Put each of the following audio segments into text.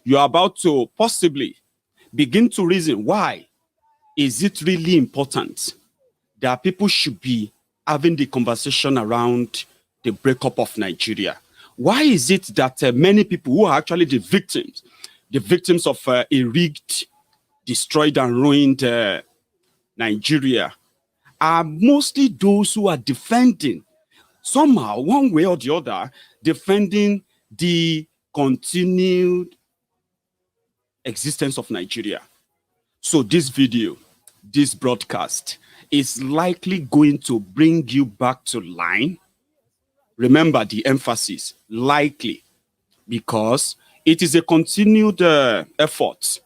you're about to possibly begin to reason, why is it really important that people should be having the conversation around the breakup of Nigeria? Why is it that many people who are actually the victims of a rigged, destroyed and ruined Nigeria, are mostly those who are defending, somehow, one way or the other, defending the continued existence of Nigeria? So this video, this broadcast, is likely going to bring you back to line. Remember the emphasis, likely, because it is a continued effort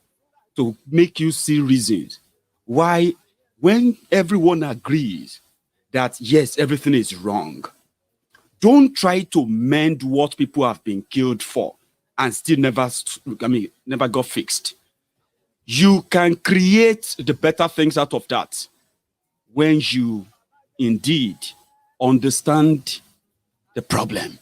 to make you see reasons why, when everyone agrees that yes, everything is wrong, don't try to mend what people have been killed for and still never got fixed. You can create the better things out of that when you indeed understand the problem.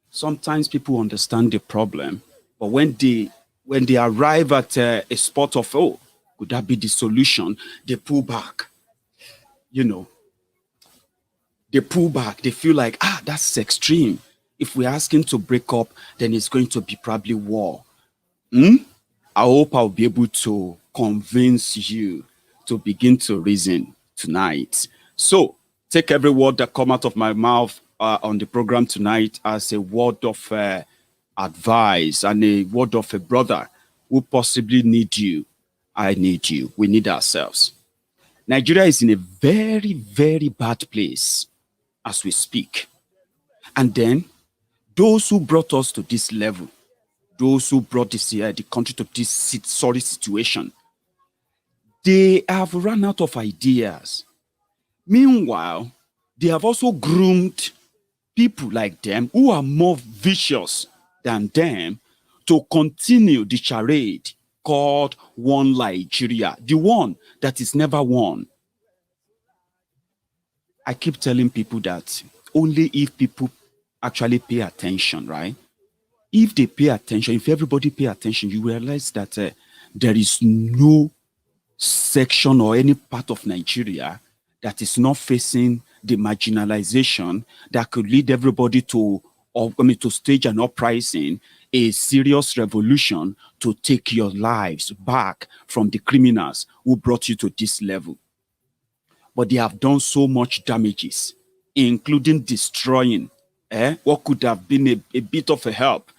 Sometimes people understand the problem, but when they arrive at a spot of, oh, could that be the solution? They pull back. They pull back. They feel like, that's extreme. If we're asking to break up, then it's going to be probably war. I hope I'll be able to convince you to begin to reason tonight. So take every word that come out of my mouth on the program tonight as a word of advice and a word of a brother who possibly need you. I need you. We need ourselves. Nigeria is in a very, very bad place as we speak. And then those who brought us to this level, those who brought this the country to this sorry situation, they have run out of ideas. Meanwhile, they have also groomed people like them who are more vicious than them to continue the charade called One Nigeria, the one that is never won. I keep telling people that only if people actually pay attention, right? If they pay attention, if everybody pay attention, you realize that there is no section or any part of Nigeria that is not facing the marginalization that could lead everybody to stage an uprising, a serious revolution to take your lives back from the criminals who brought you to this level. But they have done so much damages, including destroying what could have been a bit of a help,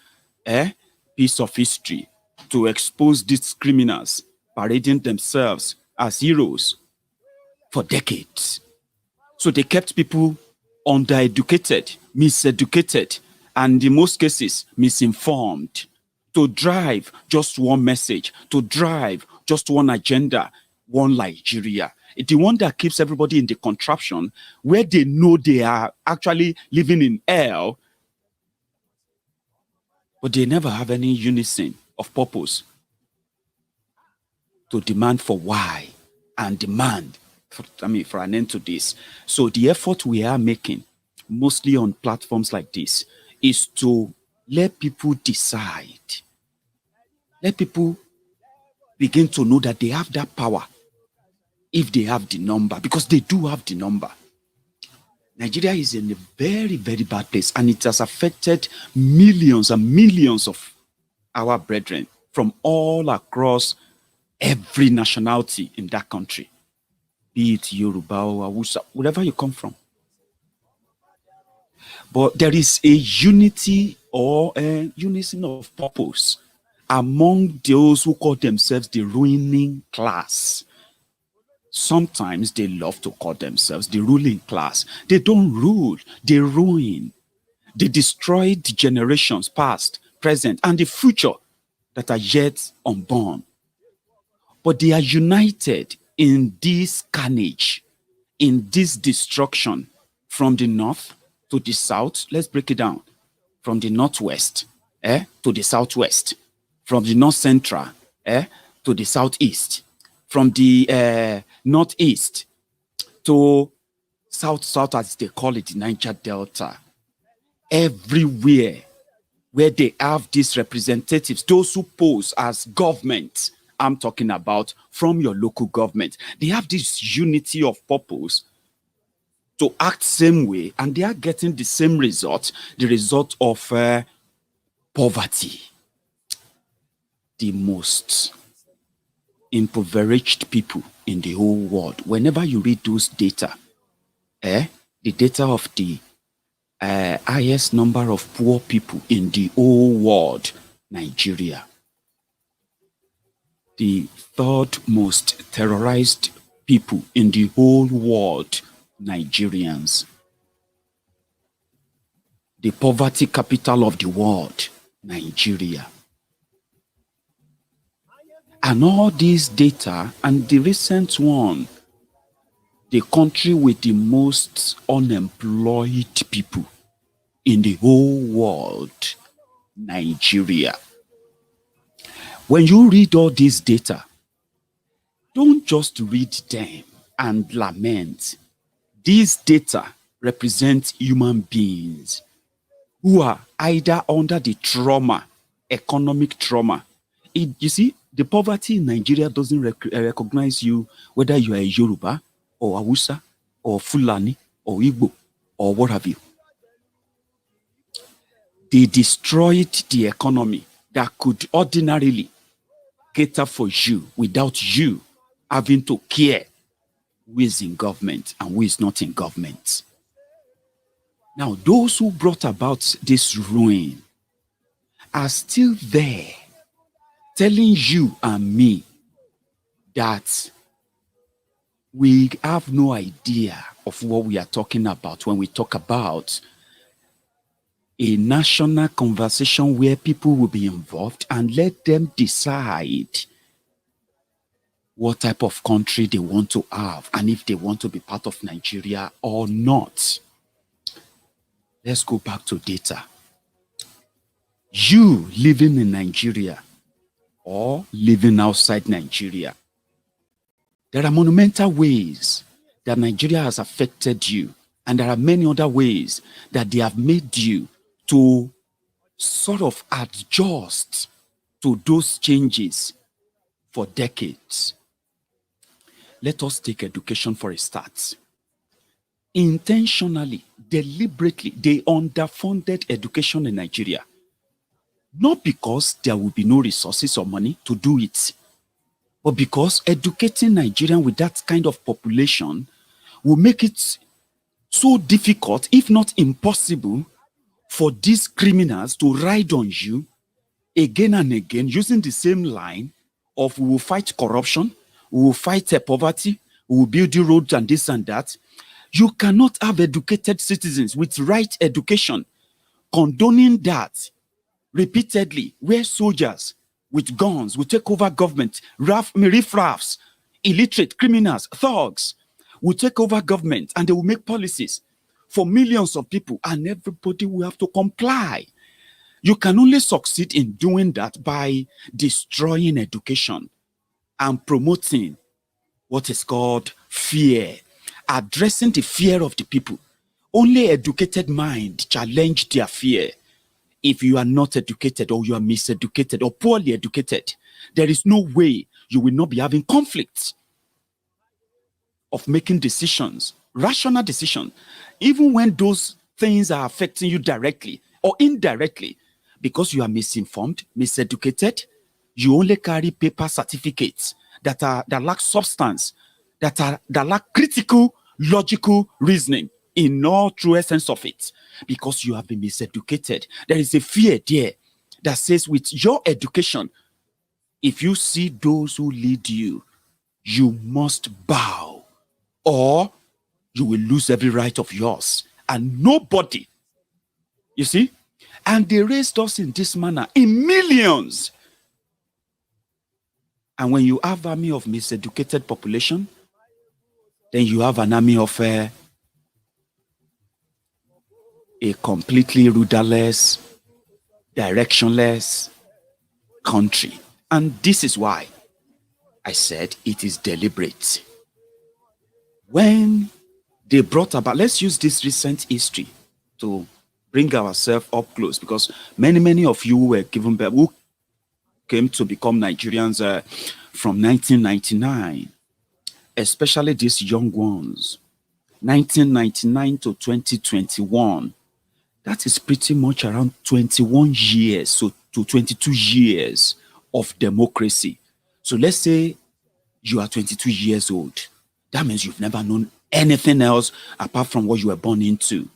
piece of history to expose these criminals parading themselves as heroes for decades. So they kept people undereducated, miseducated, and in most cases, misinformed, to drive just one message, to drive just one agenda, one Nigeria. It's the one that keeps everybody in the contraption where they know they are actually living in hell, but they never have any unison of purpose to demand for why and demand for an end to this. So the effort we are making, mostly on platforms like this, is to let people decide. Let people begin to know that they have that power if they have the number, because they do have the number. Nigeria is in a very, very bad place, and it has affected millions and millions of our brethren from all across every nationality in that country, be it Yoruba or Hausa, wherever you come from. But there is a unity or a unison of purpose among those who call themselves the ruling class. Sometimes they love to call themselves the ruling class. They don't rule, they ruin. They destroy the generations past, present, and the future that are yet unborn. But they are united in this carnage, in this destruction, from the north to the south. Let's break it down. From the northwest to the southwest. From the north central to the southeast. From the northeast to south, as they call it, the Niger Delta. Everywhere where they have these representatives, those who pose as government, I'm talking about from your local government. They have this unity of purpose to act same way, and they are getting the same result, the result of poverty. The most impoverished people in the whole world. Whenever you read those data, the data of the highest number of poor people in the whole world, Nigeria. The third most terrorized people in the whole world, Nigerians. The poverty capital of the world, Nigeria. And all these data, and the recent one, the country with the most unemployed people in the whole world, Nigeria. When you read all these data, don't just read them and lament. These data represent human beings who are either under the trauma, economic trauma. You see, the poverty in Nigeria doesn't recognize you, whether you are a Yoruba or Hausa or Fulani or Igbo or what have you. They destroyed the economy that could ordinarily cater for you without you having to care who is in government and who is not in government. Now, those who brought about this ruin are still there, telling you and me that we have no idea of what we are talking about when we talk about a national conversation where people will be involved and let them decide what type of country they want to have and if they want to be part of Nigeria or not. Let's go back to data. You living in Nigeria or living outside Nigeria, there are monumental ways that Nigeria has affected you, and there are many other ways that they have made you to sort of adjust to those changes for decades. Let us take education for a start. Intentionally, deliberately, they underfunded education in Nigeria. Not because there will be no resources or money to do it, but because educating Nigerians with that kind of population will make it so difficult, if not impossible, for these criminals to ride on you again and again using the same line of we will fight corruption, we will fight poverty, we will build the roads and this and that. You cannot have educated citizens with right education condoning that repeatedly, where soldiers with guns will take over government, riffraffs, illiterate criminals, thugs will take over government and they will make policies for millions of people and everybody will have to comply. You can only succeed in doing that by destroying education and promoting what is called fear, addressing the fear of the people. Only educated mind challenge their fear. If you are not educated or you are miseducated or poorly educated, there is no way you will not be having conflicts of making decisions, rational decisions, even when those things are affecting you directly or indirectly, because you are misinformed, miseducated. You only carry paper certificates that lack substance, that lack critical, logical reasoning in all true essence of it, because you have been miseducated. There is a fear there that says with your education, if you see those who lead you, you must bow or you will lose every right of yours and nobody. You see? And they raised us in this manner in millions. And when you have an army of miseducated population, then you have an army of a completely rudderless, directionless country. And this is why I said it is deliberate. When they brought about, let's use this recent history to bring ourselves up close, because many of you were given birth, who came to become Nigerians from 1999, especially these young ones, 1999 to 2021. That is pretty much around 21 years, so to 22 years of democracy. So let's say you are 22 years old. That means you've never known anything else apart from what you were born into.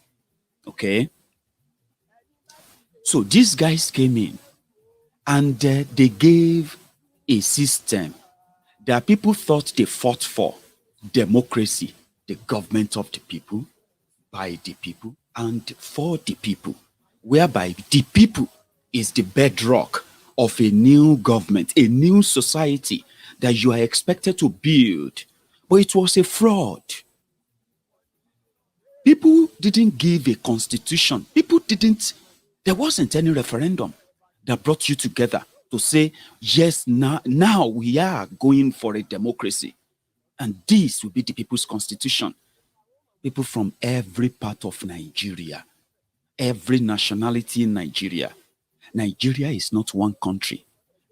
Okay? So these guys came in and they gave a system that people thought they fought for: democracy, the government of the people, by the people, and for the people, whereby the people is the bedrock of a new government, a new society that you are expected to build. But it was a fraud. People didn't give a constitution. There wasn't any referendum that brought you together to say, yes, now we are going for a democracy. And this will be the people's constitution. People from every part of Nigeria, every nationality in Nigeria. Nigeria is not one country.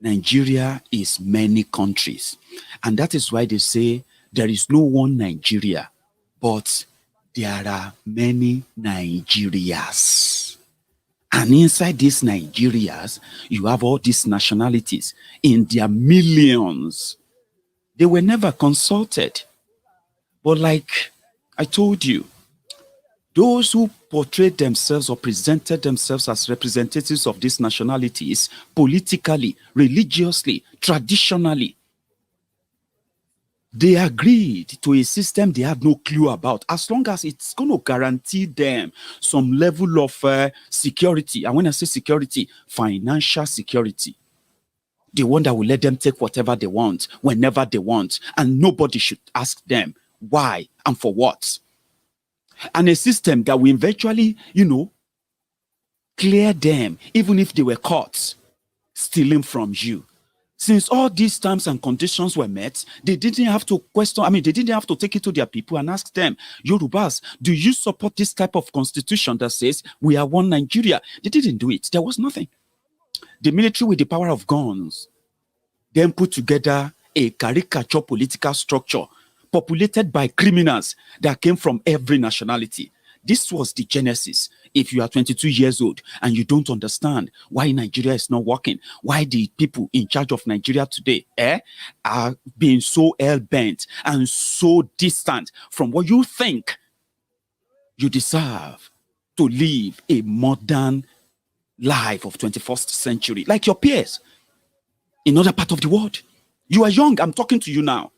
Nigeria is many countries. And that is why they say there is no one Nigeria, but there are many Nigerias. And inside these Nigerias, you have all these nationalities in their millions. They were never consulted. But like I told you, those who portrayed themselves or presented themselves as representatives of these nationalities, politically, religiously, traditionally, they agreed to a system they had no clue about, as long as it's going to guarantee them some level of security. And when I say security, financial security. The one that will let them take whatever they want, whenever they want, and nobody should ask them why and for what. And a system that will eventually, clear them, even if they were caught stealing from you. Since all these terms and conditions were met, they didn't have to they didn't have to take it to their people and ask them, Yorubas, do you support this type of constitution that says we are one Nigeria? They didn't do it. There was nothing. The military, with the power of guns, then put together a caricature political structure populated by criminals that came from every nationality. This was the genesis. If you are 22 years old and you don't understand why Nigeria is not working, why the people in charge of Nigeria today are being so hell-bent and so distant from what you think you deserve to live a modern life of 21st century, like your peers in other part of the world. You are young. I'm talking to you now.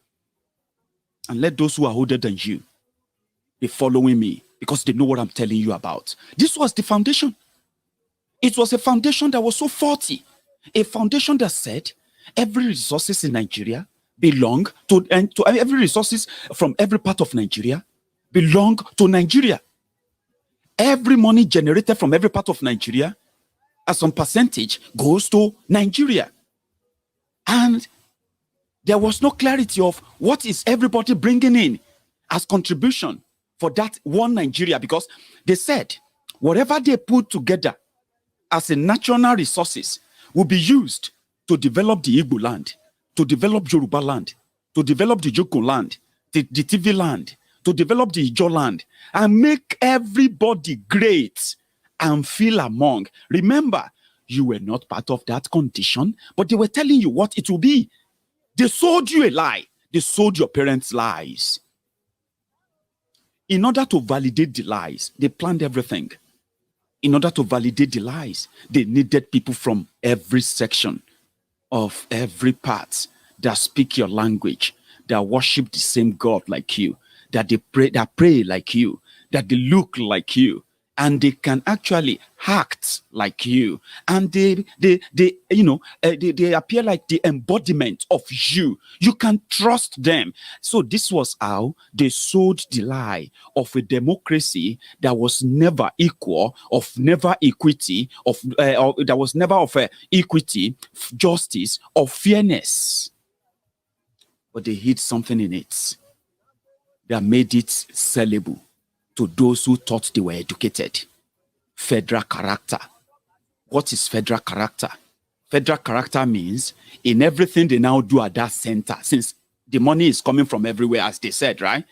And let those who are older than you be following me, because they know what I'm telling you about. This was the foundation. It was a foundation that was so faulty. A foundation that said every resources in Nigeria belong to every resources from every part of Nigeria belong to Nigeria. Every money generated from every part of Nigeria, as some percentage, goes to Nigeria. And there was no clarity of what is everybody bringing in as contribution for that one Nigeria, because they said whatever they put together as a national resources will be used to develop the Igbo land, to develop Yoruba land, to develop the Joko land, the TV land, to develop the Ijo land, and make everybody great and feel among. Remember, you were not part of that condition, but they were telling you what it will be. They sold you a lie. They sold your parents lies. In order to validate the lies, they planned everything. In order to validate the lies, they needed people from every section of every part that speak your language, that worship the same God like you, that pray like you, that they look like you, and they can actually act like you, and they appear like the embodiment of you. You can trust them. So this was how they sold the lie of a democracy that was never equal, of never equity, that was never of equity, justice, or fairness. But they hid something in it that made it sellable to those who thought they were educated. federal character. What is federal character? Federal character means in everything they now do at that center, since the money is coming from everywhere, as they said, right?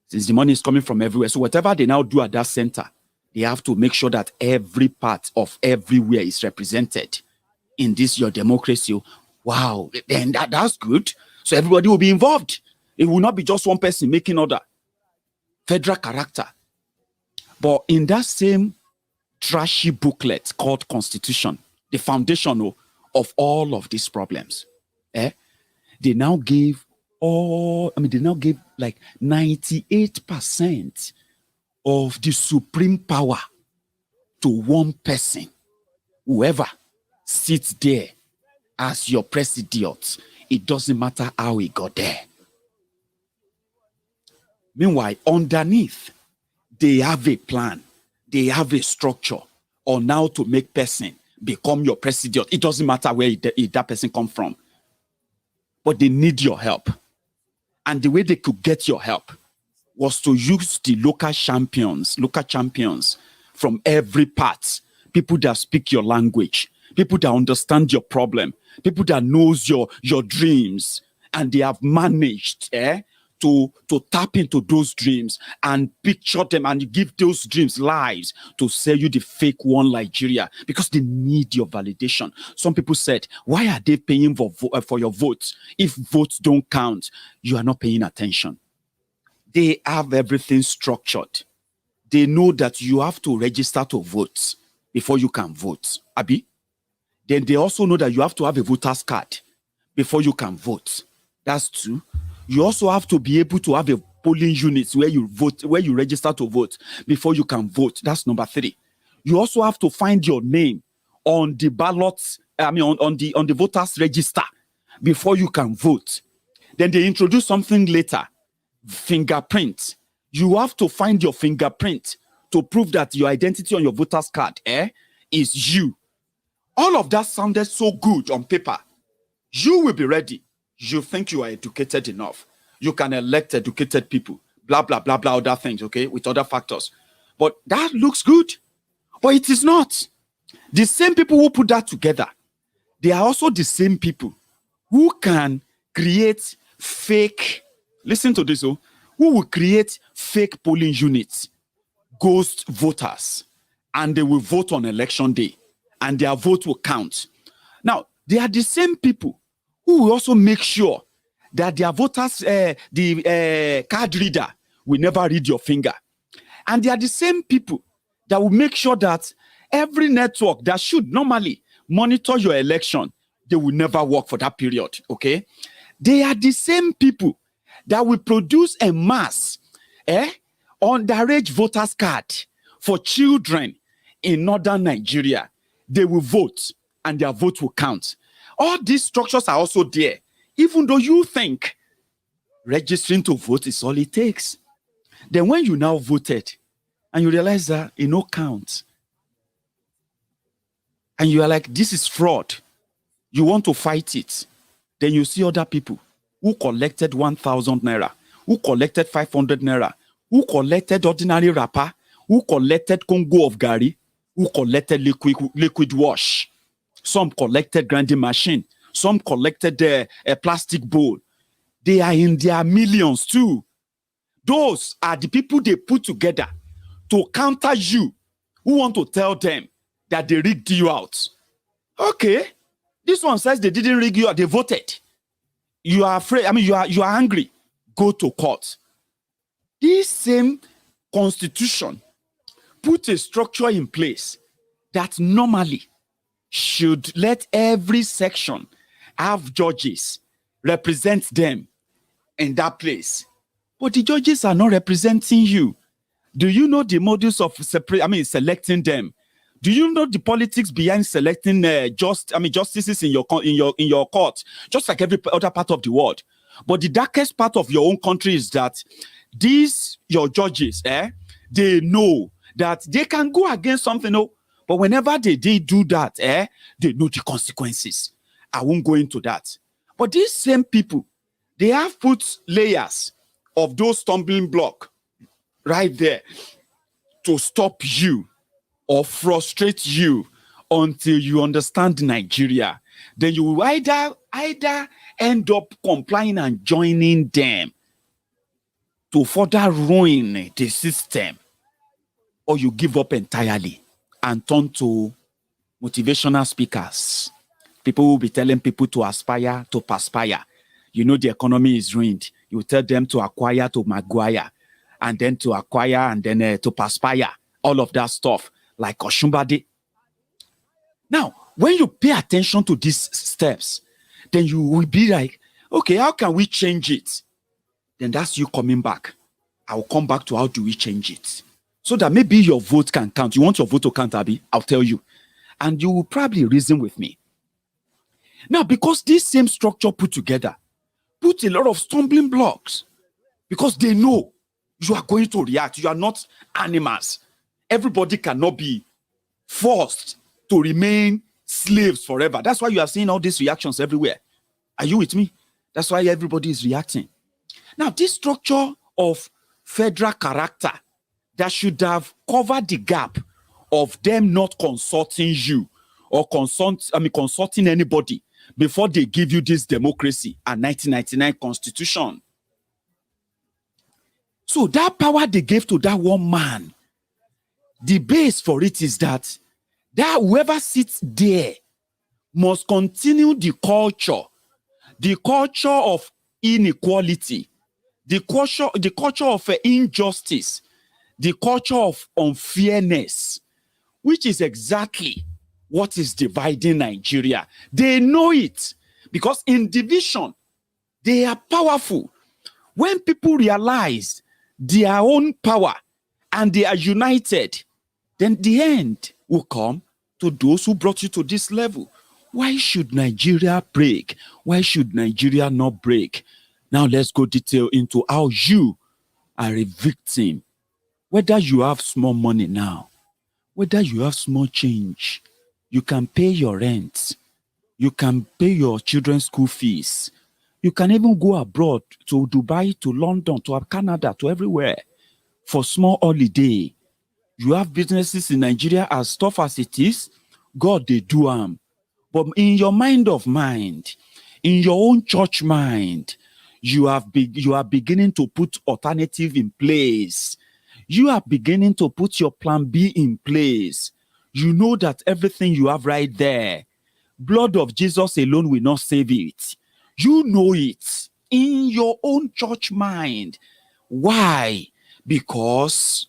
Since the money is coming from everywhere. So whatever they now do at that center, they have to make sure that every part of everywhere is represented in this your democracy. Wow, then that's good. So everybody will be involved. It will not be just one person making order. Federal character. But in that same trashy booklet called Constitution, the foundation of all of these problems, they now gave like 98% of the supreme power to one person, whoever sits there as your president. It doesn't matter how he got there. Meanwhile, underneath, they have a plan. They have a structure on how to make person become your president. It doesn't matter where that person come from. But they need your help. And the way they could get your help was to use the local champions from every part, people that speak your language, people that understand your problem, people that knows your dreams, and they have managed to tap into those dreams and picture them and give those dreams lives to sell you the fake one Nigeria, because they need your validation. Some people said, why are they paying for your votes? If votes don't count, you are not paying attention. They have everything structured. They know that you have to register to vote before you can vote. Abi? Then they also know that you have to have a voter's card before you can vote. That's two. You also have to be able to have a polling unit where you vote, where you register to vote before you can vote. That's number three. You also have to find your name on the ballots, on the voters register before you can vote. Then they introduce something later, fingerprint. You have to find your fingerprint to prove that your identity on your voter's card is you. All of that sounded so good on paper. You will be ready. You think you are educated enough. You can elect educated people, blah, blah, blah, blah, other things, okay, with other factors. But that looks good. But it is not. The same people who put that together, they are also the same people who can create fake, listen to this, who will create fake polling units, ghost voters, and they will vote on election day, and their vote will count. Now, they are the same people who will also make sure that their voters, the card reader will never read your finger. And they are the same people that will make sure that every network that should normally monitor your election, they will never work for that period, okay? They are the same people that will produce a mass underage voters card for children in northern Nigeria. They will vote and their vote will count. All these structures are also there, even though you think registering to vote is all it takes. Then when you now voted and you realize that it no count, and you are like, this is fraud, you want to fight it, then you see other people who collected 1,000 naira, who collected 500 naira, who collected ordinary wrapper, who collected Congo of Gari, who collected liquid wash. Some collected grinding machine. Some collected a plastic bowl. They are in their millions too. Those are the people they put together to counter you, who want to tell them that they rigged you out. Okay, this one says they didn't rig you out, they voted. You are afraid, you are angry. Go to court. This same constitution put a structure in place that normally should let every section have judges represent them in that place. But the judges are not representing you. Do you know the modus of selecting them? Do you know the politics behind selecting justices in your court, just like every other part of the world? But the darkest part of your own country is that these your judges, they know that they can go against something, but whenever they do that, they know the consequences. I won't go into that. But these same people, they have put layers of those stumbling blocks right there to stop you or frustrate you until you understand Nigeria, then you will either end up complying and joining them to further ruin the system, or you give up entirely and turn to motivational speakers. People will be telling people to aspire, to perspire. You know the economy is ruined. You tell them to acquire, to maguire, and then to acquire, and then to perspire. All of that stuff, like Oshumbade. Now, when you pay attention to these steps, then you will be like, okay, how can we change it? Then that's you coming back. I will come back to how do we change it, so that maybe your vote can count. You want your vote to count, Abi? I'll tell you. And you will probably reason with me. Now, because this same structure put together, put a lot of stumbling blocks, because they know you are going to react. You are not animals. Everybody cannot be forced to remain slaves forever. That's why you are seeing all these reactions everywhere. Are you with me? That's why everybody is reacting. Now, this structure of federal character that should have covered the gap of them not consulting you or consulting anybody before they give you this democracy and 1999 constitution. So that power they gave to that one man, the base for it is that whoever sits there must continue the culture of inequality, the culture of injustice, the culture of unfairness, which is exactly what is dividing Nigeria. They know it, because in division, they are powerful. When people realize their own power and they are united, then the end will come to those who brought you to this level. Why should Nigeria break? Why should Nigeria not break? Now let's go detail into how you are a victim. Whether you have small money now, whether you have small change, you can pay your rent, you can pay your children's school fees, you can even go abroad to Dubai, to London, to Canada, to everywhere for small holiday. You have businesses in Nigeria as tough as it is, God, they do them. But in your mind, in your own church mind, you are beginning to put alternative in place. You are beginning to put your plan B in place. You know that everything you have right there, blood of Jesus alone will not save it. You know it in your own church mind. Why? Because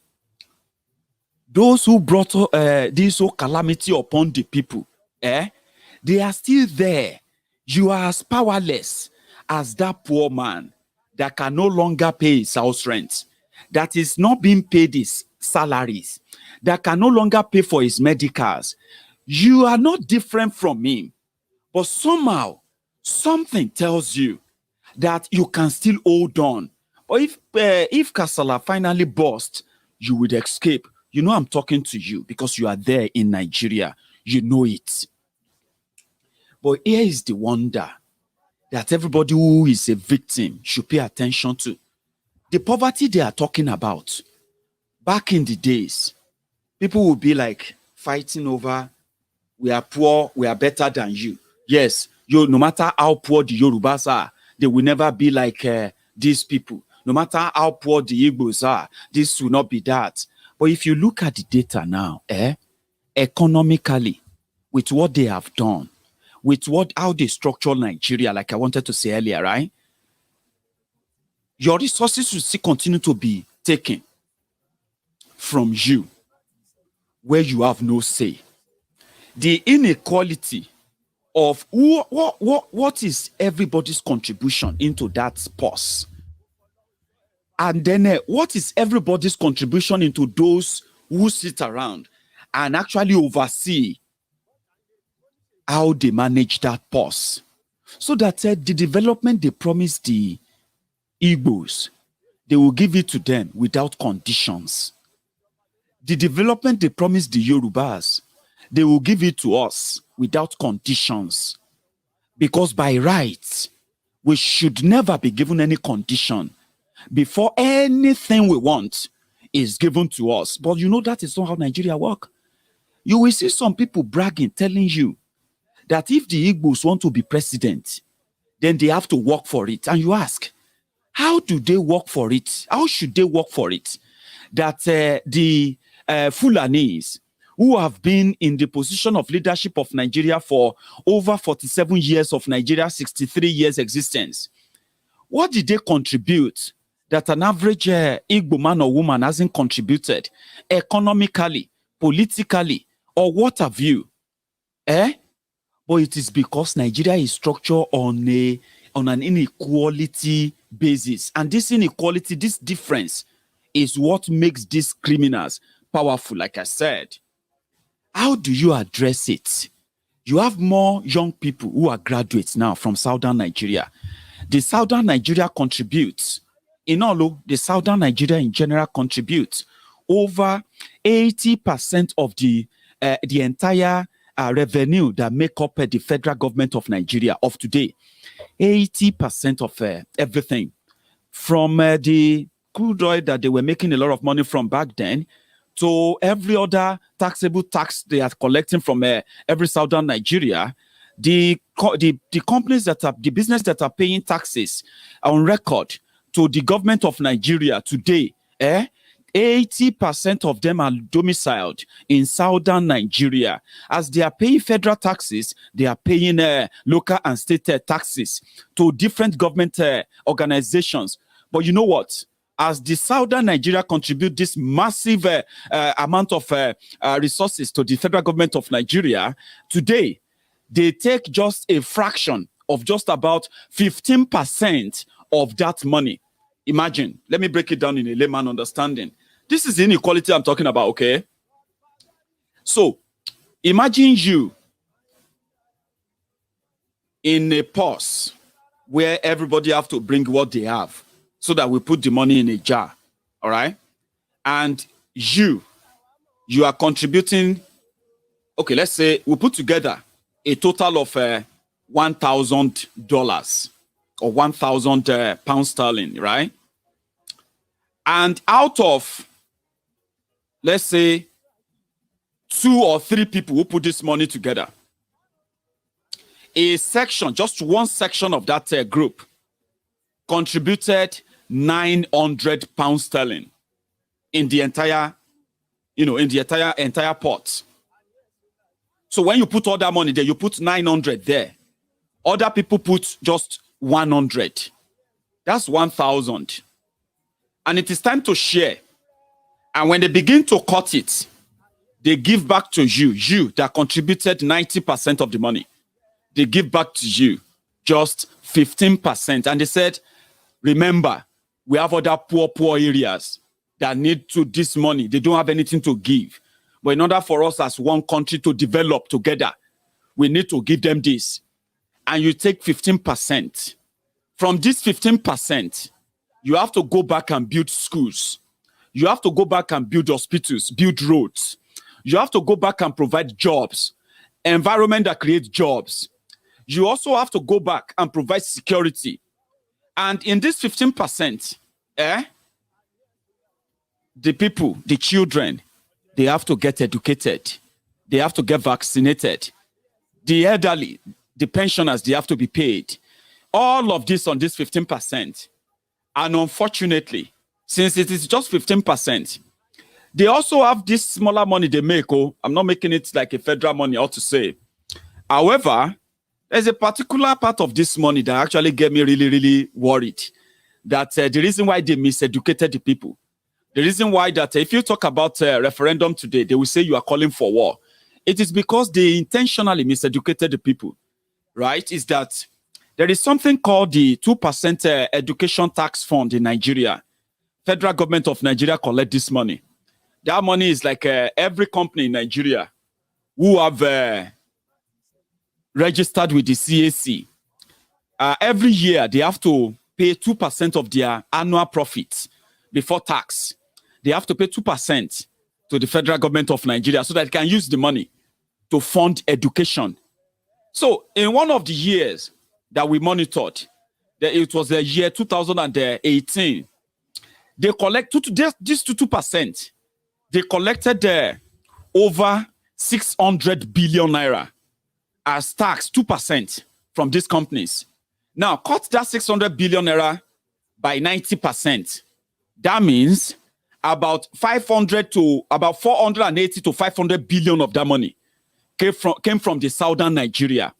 those who brought this whole calamity upon the people, they are still there. You are as powerless as that poor man that can no longer pay his house rent, that is not being paid his salaries, that can no longer pay for his medicals. You are not different from him, but somehow something tells you that you can still hold on. Or if Kasala finally burst, you would escape. You know I'm talking to you because you are there in Nigeria. You know it. But here is the wonder that everybody who is a victim should pay attention to. The poverty they are talking about, back in the days, people would be like fighting over, we are poor, we are better than you. Yes, no matter how poor the Yorubas are, they will never be like these people. No matter how poor the Igbos are, this will not be that. But if you look at the data now, economically, with what they have done, with how they structure Nigeria, like I wanted to say earlier, right? Your resources will still continue to be taken from you where you have no say. The inequality of what is everybody's contribution into that purse, and then what is everybody's contribution into those who sit around and actually oversee how they manage that purse, so that the development they promise the Igbos, they will give it to them without conditions. The development they promise the Yorubas, they will give it to us without conditions. Because by rights, we should never be given any condition before anything we want is given to us. But you know that is not how Nigeria works. you will see some people bragging, telling you that if the Igbos want to be president, then they have to work for it. And you ask, how do they work for it? How should they work for it? That the Fulanis, who have been in the position of leadership of Nigeria for over 47 years of Nigeria's 63 years existence, what did they contribute that an average Igbo man or woman hasn't contributed economically, politically, or what have you? But it is because Nigeria is structured on an inequality basis. And this inequality, this difference, is what makes these criminals powerful, like I said. How do you address it? You have more young people who are graduates now from Southern Nigeria. The Southern Nigeria contributes, the Southern Nigeria in general contributes over 80% of the entire revenue that make up the federal government of Nigeria of today. 80% of everything. From the crude oil that they were making a lot of money from back then, to every other taxable tax they are collecting from every Southern Nigeria, the companies that are, the business that are paying taxes on record to the government of Nigeria today, 80% of them are domiciled in Southern Nigeria. As they are paying federal taxes, they are paying local and state taxes to different government organizations. But you know what? As the Southern Nigeria contribute this massive amount of resources to the federal government of Nigeria, today, they take just a fraction of just about 15% of that money. Imagine, let me break it down in a layman understanding. This is the inequality I'm talking about, okay? So, imagine you in a purse where everybody have to bring what they have so that we put the money in a jar, all right? And you are contributing, okay, let's say we put together a total of $1,000 or 1,000 pounds sterling, right? And out of, let's say, 2 or 3 people who put this money together, a section, just one section of that group contributed 900 pounds sterling in the entire, in the entire pot. So when you put all that money there, you put 900 there. Other people put just 100. That's 1,000. And it is time to share. And when they begin to cut it, they give back to you that contributed 90% of the money. They give back to you just 15%. And they said, remember, we have other poor areas that need to this money. They don't have anything to give. But in order for us as one country to develop together, we need to give them this. And you take 15%. From this 15%, you have to go back and build schools. You have to go back and build hospitals, build roads. You have to go back and provide jobs, environment that creates jobs. You also have to go back and provide security. And in this 15%, the people, the children, they have to get educated. They have to get vaccinated. The elderly, the pensioners, they have to be paid. All of this on this 15%. And unfortunately, since it is just 15%, they also have this smaller money they make. Oh, I'm not making it like a federal money, ought to say. However, there's a particular part of this money that actually get me really, really worried. That the reason why they miseducated the people, the reason why that if you talk about referendum today, they will say you are calling for war. It is because they intentionally miseducated the people, right? Is that there is something called the 2% education tax fund in Nigeria. Federal government of Nigeria collect this money. That money is like every company in Nigeria who have registered with the CAC. Every year, they have to pay 2% of their annual profits before tax. They have to pay 2% to the federal government of Nigeria so that they can use the money to fund education. So in one of the years that we monitored, it was the year 2018, they collect this 2%. They collected over 600 billion naira as tax, 2% from these companies. Now, cut that 600 billion naira by 90%. That means about 500 to about 480 to 500 billion of that money came from the southern Nigeria.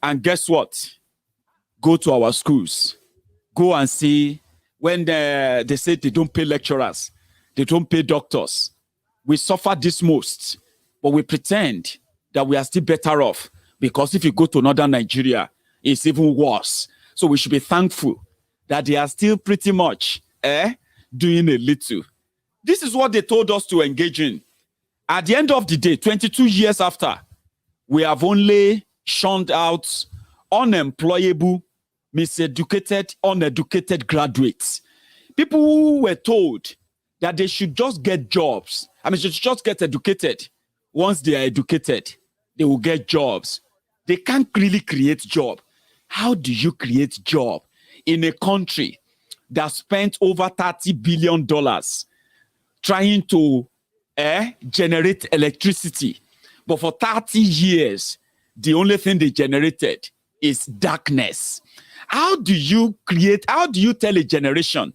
And guess what? Go to our schools. Go and see when they say they don't pay lecturers, they don't pay doctors. We suffer this most, but we pretend that we are still better off, because if you go to northern Nigeria, it's even worse. So we should be thankful that they are still pretty much doing a little. This is what they told us to engage in. At the end of the day, 22 years after, we have only shunned out unemployable, miseducated, uneducated graduates. People who were told that they should just get jobs. They should just get educated. Once they are educated, they will get jobs. They can't really create job. How do you create job in a country that spent over $30 billion trying to generate electricity? But for 30 years, the only thing they generated is darkness. How do you tell a generation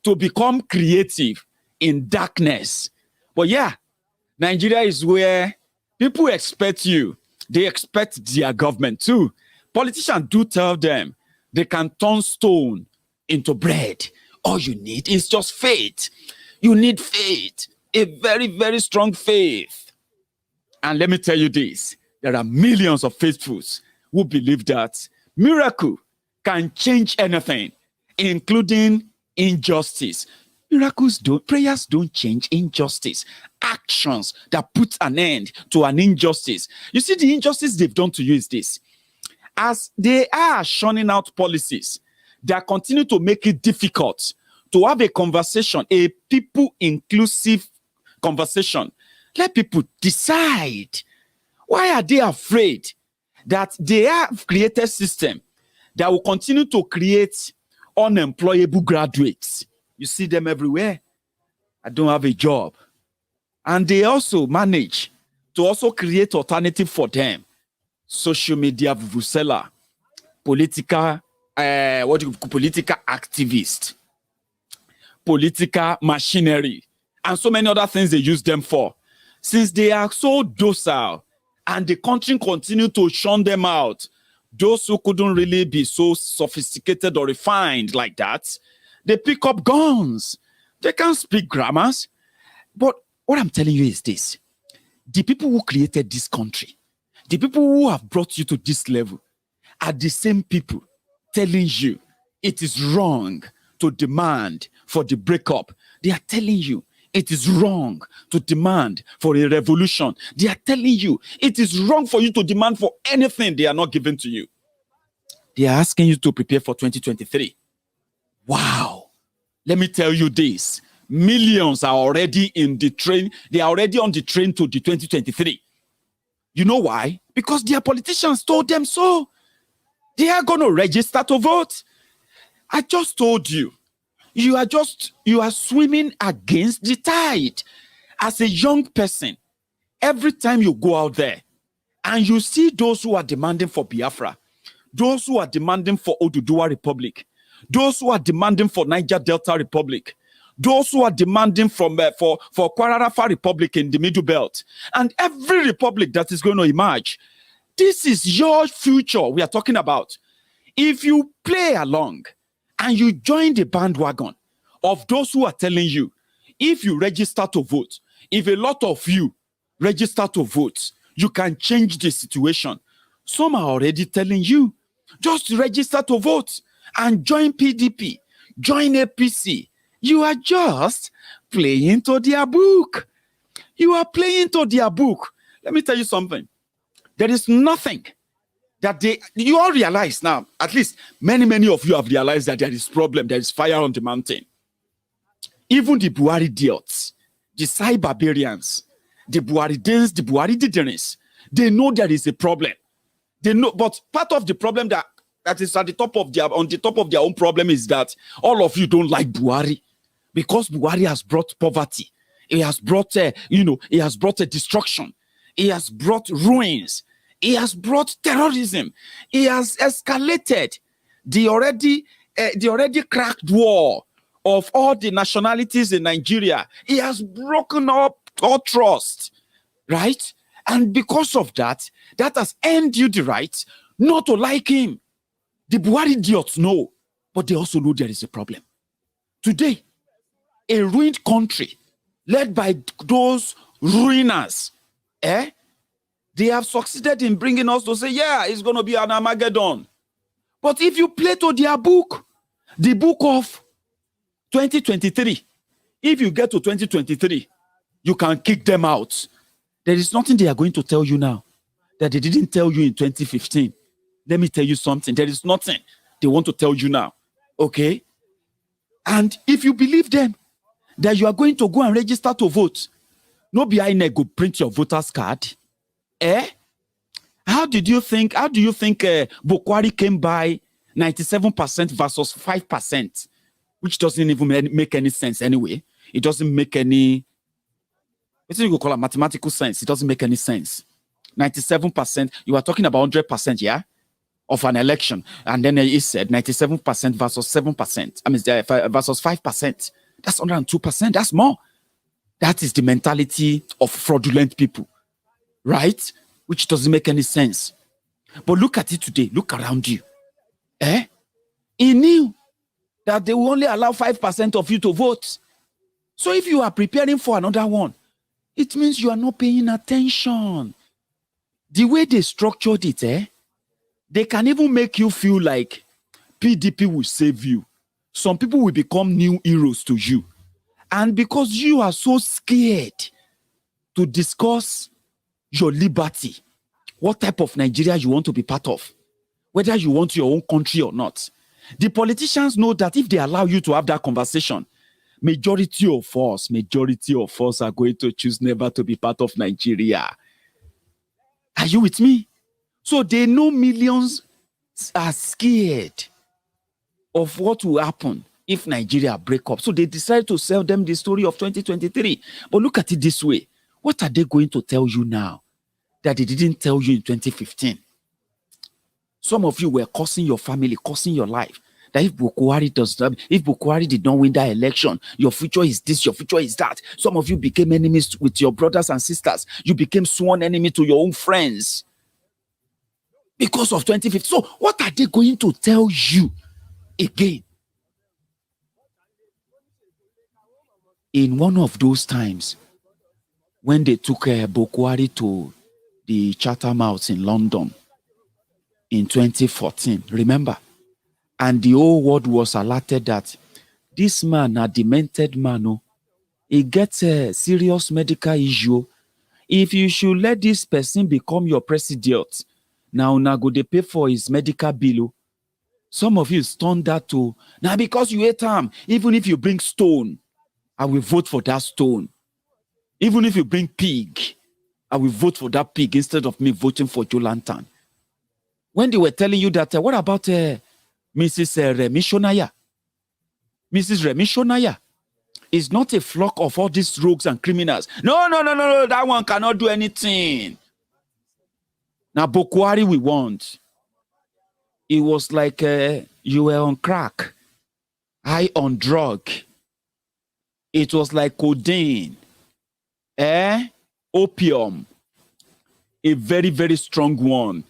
to become creative in darkness? But yeah, Nigeria is where people expect you. They expect their government too. Politicians do tell them they can turn stone into bread. All you need is just faith. You need faith, a very, very strong faith. And let me tell you this, there are millions of faithfuls who believe that miracle can change anything, including injustice. Prayers don't change injustice. Actions that put an end to an injustice. You see, the injustice they've done to you is this. As they are shunning out policies that continue to make it difficult to have a conversation, a people-inclusive conversation, let people decide. Why are they afraid that they have created a system that will continue to create unemployable graduates? You see them everywhere. I don't have a job. And they also manage to also create alternative for them. Social media vuvuzela, political activist, political machinery, and so many other things they use them for. Since they are so docile and the country continue to shun them out, those who couldn't really be so sophisticated or refined like that, they pick up guns. They can't speak grammars. But what I'm telling you is this. The people who created this country, the people who have brought you to this level, are the same people telling you it is wrong to demand for the breakup. They are telling you it is wrong to demand for a revolution. They are telling you it is wrong for you to demand for anything they are not giving to you. They are asking you to prepare for 2023. Wow. Let me tell you this. Millions are already in the train. They are already on the train to the 2023. You know why? Because their politicians told them so. They are going to register to vote. I just told you. You are swimming against the tide. As a young person, every time you go out there and you see those who are demanding for Biafra, those who are demanding for Oduduwa Republic, those who are demanding for Niger Delta Republic, those who are demanding for Kwara Rift Republic in the Middle Belt, and every republic that is going to emerge. This is your future we are talking about. If you play along and you join the bandwagon of those who are telling you, if you register to vote, if a lot of you register to vote, you can change the situation. Some are already telling you, just register to vote and join PDP, join APC. You are just playing to their book. You are playing to their book. Let me tell you something. There is nothing that you all realize now, at least many of you have realized that there is problem, there is fire on the mountain. Even the Buhari idiots, the Sai barbarians, the Buharidens, the Buhari didenis, they know there is a problem. They know, but part of the problem that is on the top of their own problem is that all of you don't like Buhari because Buhari has brought poverty. He has brought he has brought a destruction. He has brought ruins. He has brought terrorism. He has escalated the already cracked war of all the nationalities in Nigeria. He has broken up all trust, right? And because of that, that has earned you the right not to like him. The Buhari idiots know, but they also know there is a problem. Today, a ruined country led by those ruiners, they have succeeded in bringing us to say, yeah, it's going to be an Armageddon. But if you play to their book, the book of 2023, if you get to 2023, you can kick them out. There is nothing they are going to tell you now that they didn't tell you in 2015. Let me tell you something. There is nothing they want to tell you now. Okay? And if you believe them that you are going to go and register to vote, no be INEC go print your voter's card. How do you think Bukwari came by 97% versus 5%, which doesn't even make any sense anyway? It doesn't make any, what you call it, mathematical sense. It doesn't make any sense. 97%, you are talking about 100%, yeah, of an election. And then it said 97% versus 7%. I mean, versus 5%. That's 102%. That's more. That is the mentality of fraudulent people, right? Which doesn't make any sense. But look at it today. Look around you. He knew that they will only allow 5% of you to vote. So if you are preparing for another one, it means you are not paying attention. The way they structured it, they can even make you feel like PDP will save you. Some people will become new heroes to you. And because you are so scared to discuss your liberty, what type of Nigeria you want to be part of, whether you want your own country or not, the politicians know that if they allow you to have that conversation, majority of us are going to choose never to be part of Nigeria. Are you with me? So they know millions are scared of what will happen if Nigeria break up. So they decided to sell them the story of 2023. But look at it this way. What are they going to tell you now that they didn't tell you in 2015? Some of you were cursing your family, cursing your life. That if Bukwari did not win that election, your future is this, your future is that. Some of you became enemies with your brothers and sisters. You became sworn enemy to your own friends because of 2015. So what are they going to tell you again? In one of those times, when they took Bukwari to the Chatham House in London in 2014, remember? And the whole world was alerted that this man, a demented man, he gets a serious medical issue. If you should let this person become your president, now go they pay for his medical bill. Some of you stunned that to, now because you hate him, even if you bring stone, I will vote for that stone. Even if you bring pig, I will vote for that pig instead of me voting for Joe Lantern. When they were telling you that, what about Mrs. Remi Shonaya? Mrs. Remi Shonaya is not a flock of all these rogues and criminals. No, that one cannot do anything. Now, Bukwari we want. It was like you were on crack, high on drug. It was like codeine, opium, a very, very strong one.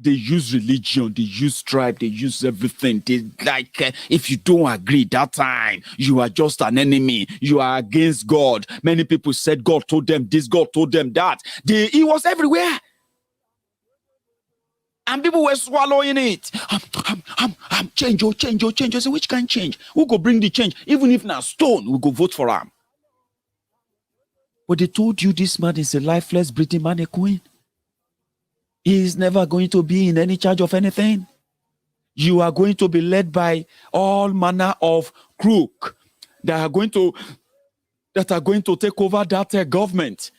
They use religion, they use tribe, they use everything. They like, if you don't agree that time, you are just an enemy. You are against God. Many people said God told them this, God told them that. He was everywhere. And people were swallowing it. Change. I say, which kind change? Who go bring the change? Even if now stone, we go vote for him. But they told you this man is a lifeless, breathing mannequin. He is never going to be in any charge of anything. You are going to be led by all manner of crook that are going to take over that government.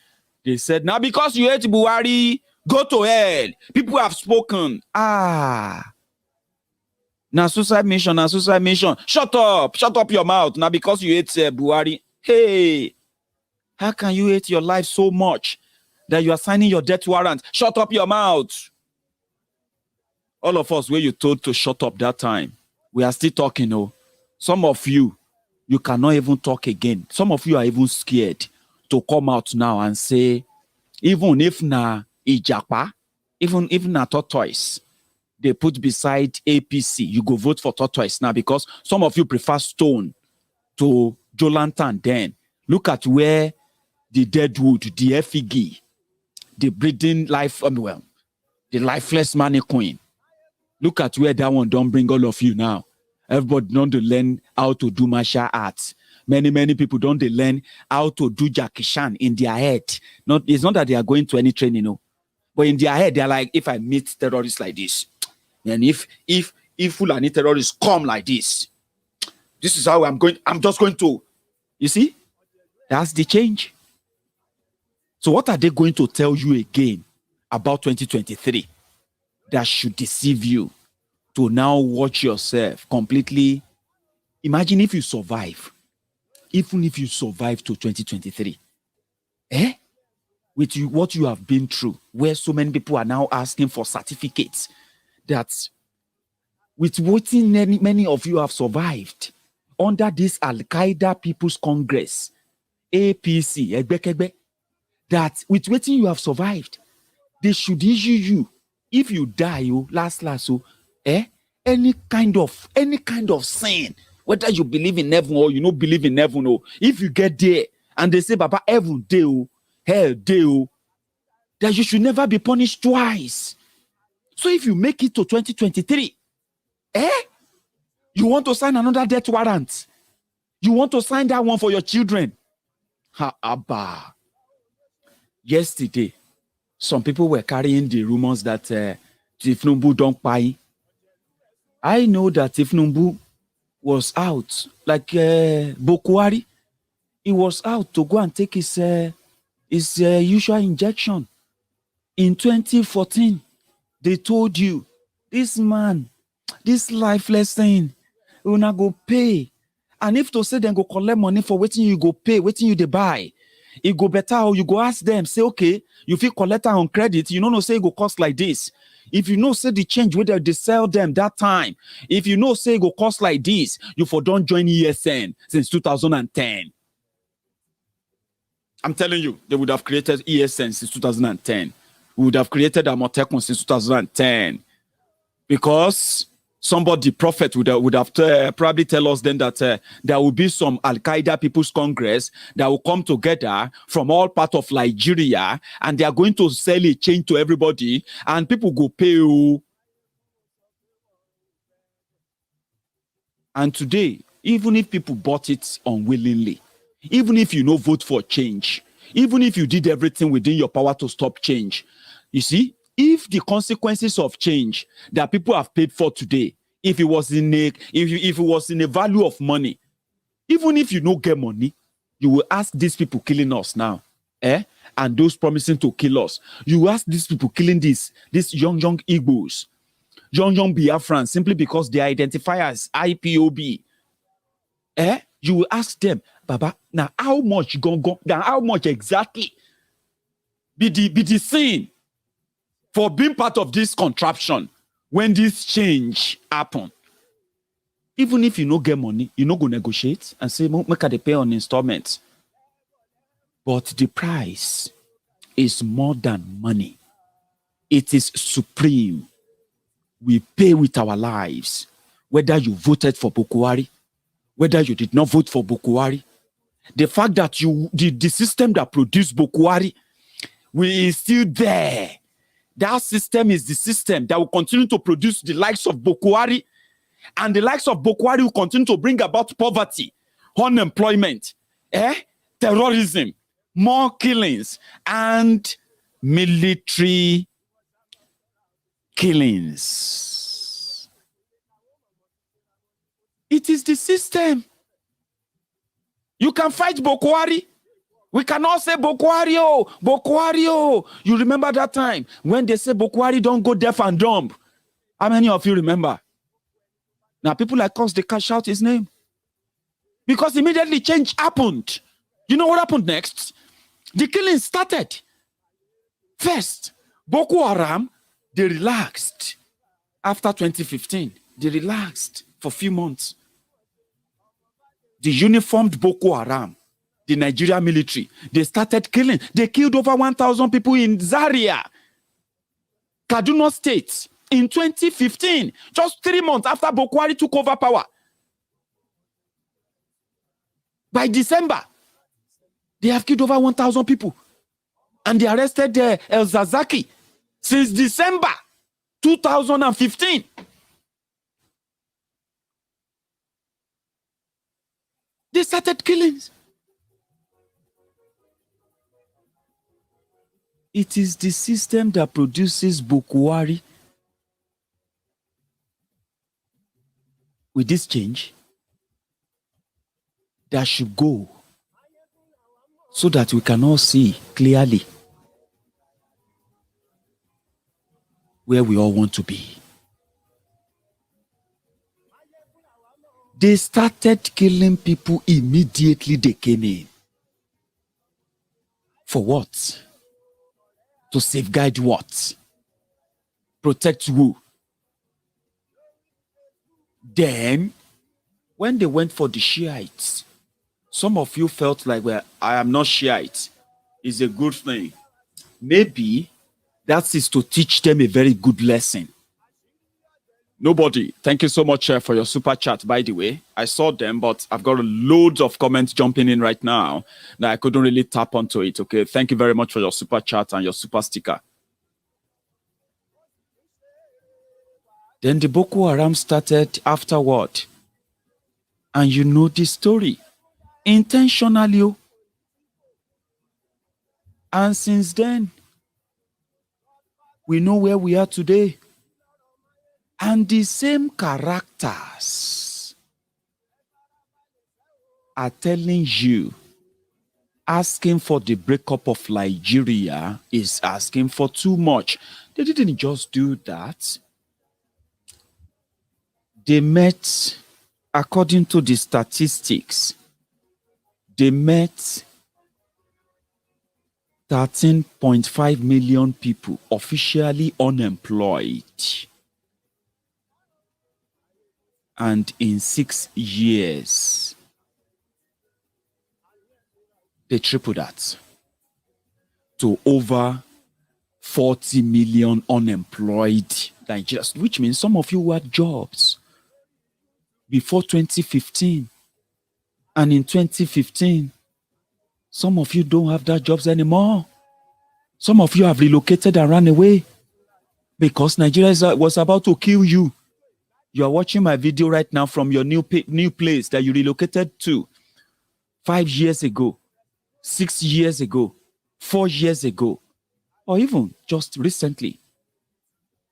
They said, now because you hate Buhari, go to hell. People have spoken. Now suicide mission. Shut up your mouth. Now because you hate Buhari. Hey, how can you hate your life so much that you are signing your death warrant. Shut up your mouth. All of us where you told to shut up that time, we are still talking. Oh, some of you cannot even talk again. Some of you are even scared to come out now and say, even if na ijapa, even if na tortoise, they put beside APC, you go vote for tortoise now because some of you prefer stone to Jolantan. Then look at where the deadwood, the effigy, the breathing life, the lifeless mannequin. Look at where that one don't bring all of you now. Everybody don't learn how to do martial arts. Many people don't learn how to do Jackie Chan in their head. It's not that they are going to any training, but in their head, they're like, if I meet terrorists like this, and if Fulani terrorists come like this is how I'm just going to. You see? That's the change. So what are they going to tell you again about 2023 that should deceive you to now watch yourself completely? Imagine if you survive, even if you survive to 2023, with what you have been through, where so many people are now asking for certificates, that with what many of you have survived under this Al-Qaeda People's Congress, APC, Egbekegbe, that with what you have survived, they should issue you, if you die, last, any kind of sin, whether you believe in heaven or you don't believe in heaven, if you get there and they say, Baba, heaven day, hell day, that you should never be punished twice. So if you make it to 2023, you want to sign another death warrant? You want to sign that one for your children? Abba. Yesterday, some people were carrying the rumors that Tifnumbu don't buy. I know that Tifnumbu was out, like Bokwari. He was out to go and take his usual injection. In 2014, they told you, this man, this lifeless thing, will not go pay. And if to say then go collect money for waiting you go pay, waiting you they buy, it go better or you go ask them, say, okay, you feel collect on credit, you know, say it go cost like this. If you know, say the change whether they sell them that time, if you know, say it go cost like this, you for don't join ESN since 2010. I'm telling you, they would have created ESN since 2010. We would have created Amotekun since 2010. Because somebody, prophet, would have probably tell us then that there will be some Al-Qaeda People's Congress that will come together from all parts of Nigeria, and they are going to sell a chain to everybody, and people go pay. And today, even if people bought it unwillingly, even if you no vote for change, even if you did everything within your power to stop change, you see, if the consequences of change that people have paid for today, if it was in a value of money, even if you don't get money, you will ask these people killing us now, and those promising to kill us. You will ask these people killing these young Igbos, young Biafrans, simply because they identify as IPOB. You will ask them, Baba, now how much now how much exactly be the sin for being part of this contraption when this change happen? Even if you no get money, you no go negotiate and say, make they pay on installments. But the price is more than money. It is supreme. We pay with our lives. Whether you voted for Bokwari, whether you did not vote for Bokwari, the fact that the system that produced Bokwari is still there. That system is the system that will continue to produce the likes of Bokwari, and the likes of Bokwari will continue to bring about poverty, unemployment, terrorism, more killings, and military killings. It is the system. You can fight Bokwari. We cannot say Bokwari, Bokwari. You remember that time when they say Bokwari don't go deaf and dumb? How many of you remember? Now people like us, they can shout his name. Because immediately change happened. You know what happened next? The killing started. First, Boko Haram, they relaxed after 2015. They relaxed for a few months. The uniformed Boko Haram, the Nigerian military, they started killing. They killed over 1,000 people in Zaria, Kaduna State, in 2015, just 3 months after Boko Haram took over power. By December, they have killed over 1,000 people. And they arrested El Zazaki since December 2015. They started killings. It is the system that produces Boko Haram. With this change, that should go so that we can all see clearly where we all want to be. They started killing people immediately they came in. For what? To safeguard what? Protect who? Then, when they went for the Shiites, some of you felt like, well, I am not Shiite. It's a good thing. Maybe that is to teach them a very good lesson. Nobody, thank you so much for your super chat, by the way. I saw them, but I've got loads of comments jumping in right now that I couldn't really tap onto it, okay? Thank you very much for your super chat and your super sticker. Then the Boko Haram started afterward. And you know the story. Intentionally. And since then, we know where we are today. And the same characters are telling you asking for the breakup of Nigeria is asking for too much. They didn't just do that. They met, according to the statistics, they met 13.5 million people officially unemployed. And in 6 years, they tripled that to over 40 million unemployed Nigerians, which means some of you had jobs before 2015. And in 2015, some of you don't have that jobs anymore. Some of you have relocated and ran away because Nigeria was about to kill you. You are watching my video right now from your new place that you relocated to 5 years ago, 6 years ago, 4 years ago, or even just recently,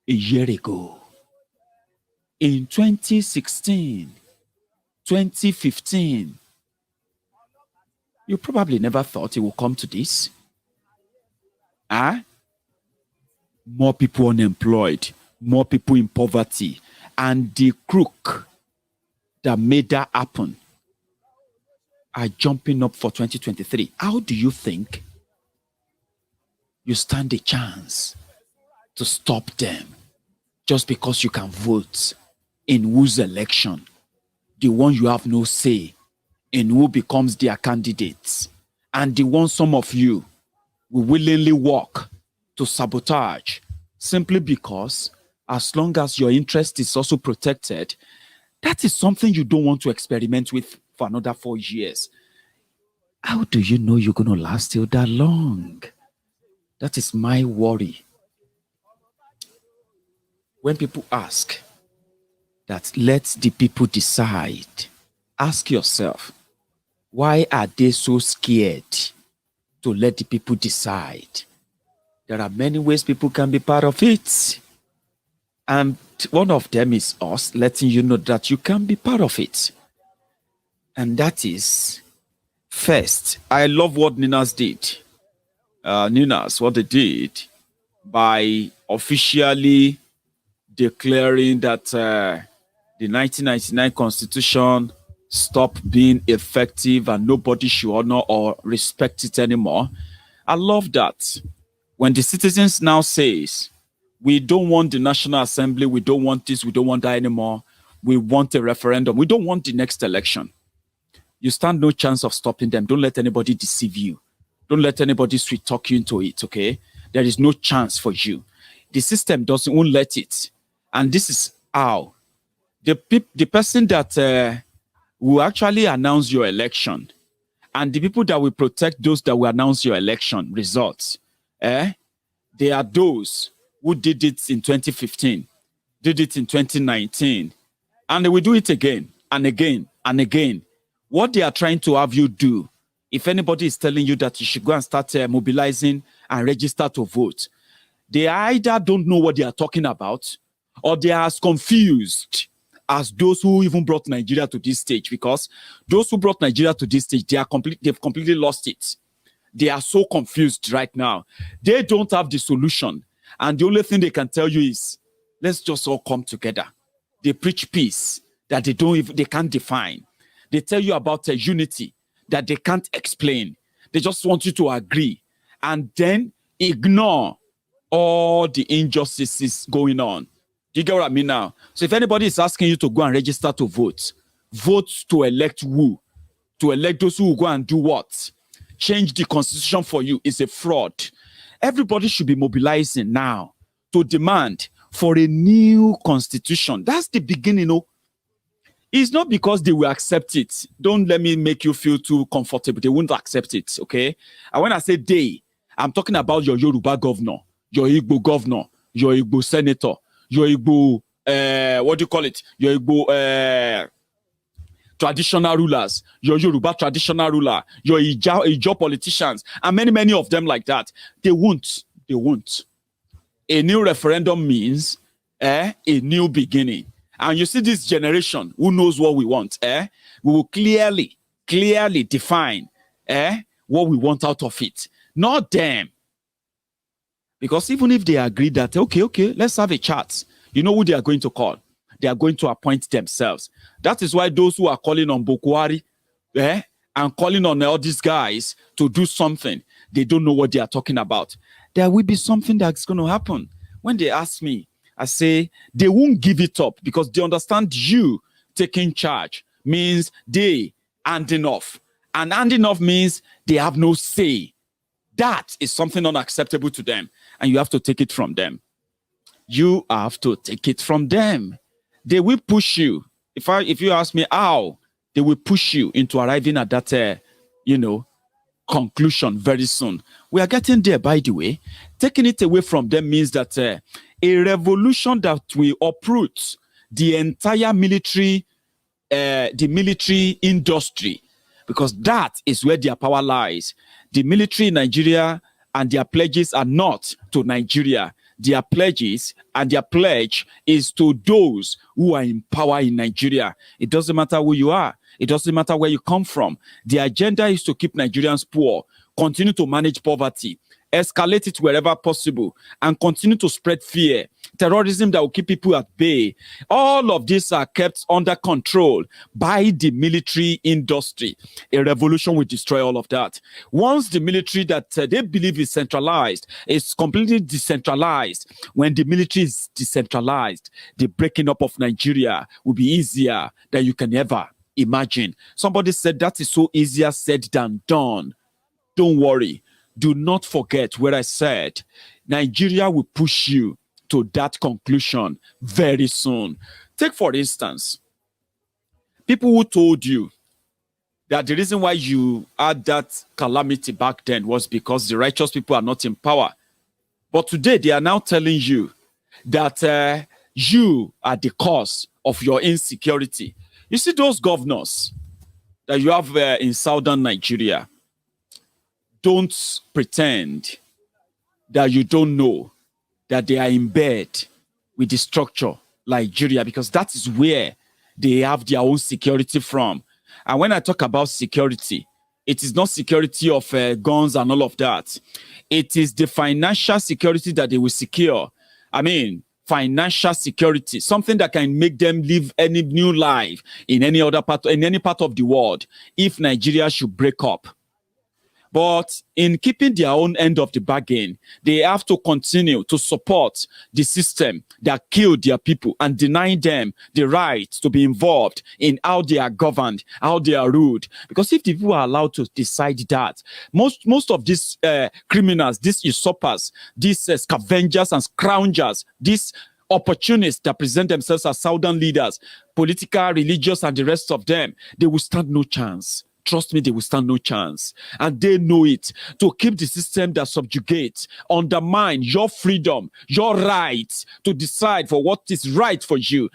a year ago. In 2016, 2015, you probably never thought it would come to this. More people unemployed, more people in poverty. And the crook that made that happen are jumping up for 2023. How do you think you stand a chance to stop them just because you can vote in whose election? The one you have no say in who becomes their candidates. And the one some of you will willingly work to sabotage simply because as long as your interest is also protected, that is something you don't want to experiment with for another 4 years. How do you know you're going to last till that long? That is my worry. When people ask that let the people decide, ask yourself, why are they so scared to let the people decide? There are many ways people can be part of it. And one of them is us letting you know that you can be part of it. And that is, first, I love what Ninas did. What they did by officially declaring that the 1999 Constitution stopped being effective and nobody should honor or respect it anymore. I love that. When the citizens now says, we don't want the National Assembly, we don't want this, we don't want that anymore, we want a referendum, we don't want the next election, you stand no chance of stopping them. Don't let anybody deceive you. Don't let anybody sweet talk you into it, okay? There is no chance for you. The system won't let it. And this is how. The person that will actually announce your election and the people that will protect those that will announce your election results, they are those who did it in 2015, did it in 2019, and they will do it again and again and again. What they are trying to have you do, if anybody is telling you that you should go and start mobilizing and register to vote, they either don't know what they are talking about or they are as confused as those who even brought Nigeria to this stage, because those who brought Nigeria to this stage, they've completely lost it. They are so confused right now. They don't have the solution. And the only thing they can tell you is, let's just all come together. They preach peace that they can't define. They tell you about a unity that they can't explain. They just want you to agree and then ignore all the injustices going on. Do you get what I mean now? So if anybody is asking you to go and register to vote, vote to elect who? To elect those who will go and do what? Change the constitution for you is a fraud. Everybody should be mobilizing now to demand for a new constitution. That's the beginning. It's not because they will accept it. Don't let me make you feel too comfortable. They won't accept it, okay? And when I say they, I'm talking about your Yoruba governor, your Igbo governor, your Igbo senator, your Igbo, what do you call it? Your Igbo traditional rulers, your Yoruba traditional ruler, your Ijo politicians, and many, many of them like that. They won't. They won't. A new referendum means a new beginning. And you see this generation who knows what we want, we will clearly define what we want out of it. Not them. Because even if they agree that, okay, let's have a chat, you know who they are going to call? They are going to appoint themselves. That is why those who are calling on Bokwari and calling on all these guys to do something, they don't know what they are talking about. There will be something that's going to happen. When they ask me, I say they won't give it up because they understand you taking charge means they handing off. And handing off means they have no say. That is something unacceptable to them. And you have to take it from them. You have to take it from them. They will push you. If you ask me how, they will push you into arriving at that, conclusion very soon. We are getting there, by the way. Taking it away from them means that a revolution that will uproot the entire military industry, because that is where their power lies. The military in Nigeria and their pledges are not to Nigeria. Their pledges and their pledge is to those who are in power in Nigeria. It doesn't matter who you are. It doesn't matter where you come from. The agenda is to keep Nigerians poor, continue to manage poverty, escalate it wherever possible, and continue to spread fear, terrorism that will keep people at bay. All of these are kept under control by the military industry. A revolution will destroy all of that. Once the military that they believe is centralized is completely decentralized, when the military is decentralized, the breaking up of Nigeria will be easier than you can ever imagine. Somebody said that is so easier said than done. Don't worry. Do not forget what I said. Nigeria will push you to that conclusion very soon. Take, for instance, people who told you that the reason why you had that calamity back then was because the righteous people are not in power. But today they are now telling you that you are the cause of your insecurity. You see those governors that you have in southern Nigeria, don't pretend that you don't know that they are in bed with the structure Nigeria, because that is where they have their own security from. And when I talk about security, it is not security of guns and all of that. It is the financial security that they will secure. I mean, financial security, something that can make them live any new life in any other part, in any part of the world, if Nigeria should break up. But in keeping their own end of the bargain, they have to continue to support the system that killed their people and denying them the right to be involved in how they are governed, how they are ruled. Because if the people are allowed to decide that, most of these criminals, these usurpers, these scavengers and scroungers, these opportunists that present themselves as southern leaders, political, religious, and the rest of them, they will stand no chance. Trust me, they will stand no chance. And they know it. To keep the system that subjugates, undermine your freedom, your right to decide for what is right for you.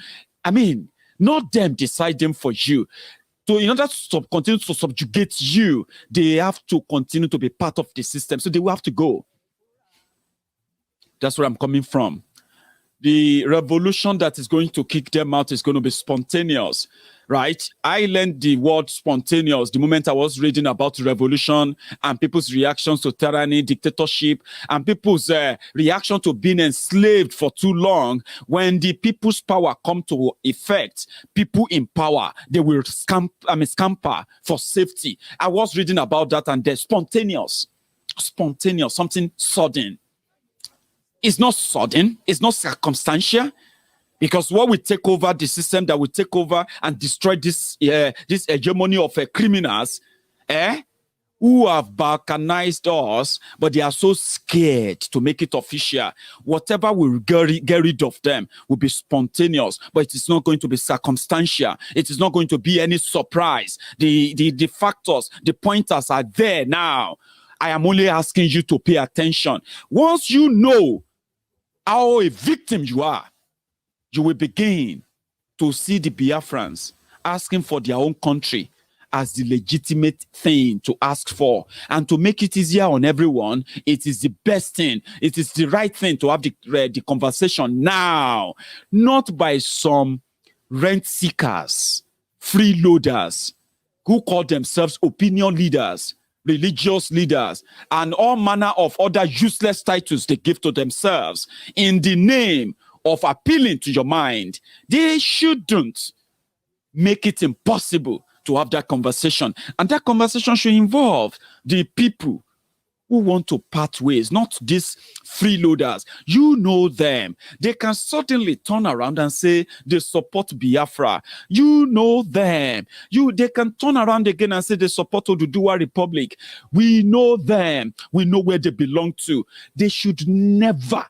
I mean, not them deciding for you. So in order to continue to subjugate you, they have to continue to be part of the system. So they will have to go. That's where I'm coming from. The revolution that is going to kick them out is going to be spontaneous, right? I learned the word spontaneous the moment I was reading about revolution and people's reactions to tyranny, dictatorship, and people's reaction to being enslaved for too long. When the people's power come to effect, people in power, they will scamper for safety. I was reading about that, and they're spontaneous, something sudden. It's not sudden. It's not circumstantial. Because what will take over the system that will take over and destroy this hegemony of criminals, who have balkanized us, but they are so scared to make it official. Whatever will get rid of them will be spontaneous, but it is not going to be circumstantial. It is not going to be any surprise. The factors, the pointers are there now. I am only asking you to pay attention. Once you know how a victim you are, you will begin to see the Biafrans asking for their own country as the legitimate thing to ask for. And to make it easier on everyone, it is the best thing. It is the right thing to have the conversation now, not by some rent seekers, freeloaders, who call themselves opinion leaders, religious leaders, and all manner of other useless titles they give to themselves in the name of appealing to your mind. They shouldn't make it impossible to have that conversation. And that conversation should involve the people who want to part ways, not these freeloaders. You know them. They can suddenly turn around and say they support Biafra. You know them. They can turn around again and say they support Oduduwa Republic. We know them. We know where they belong to. They should never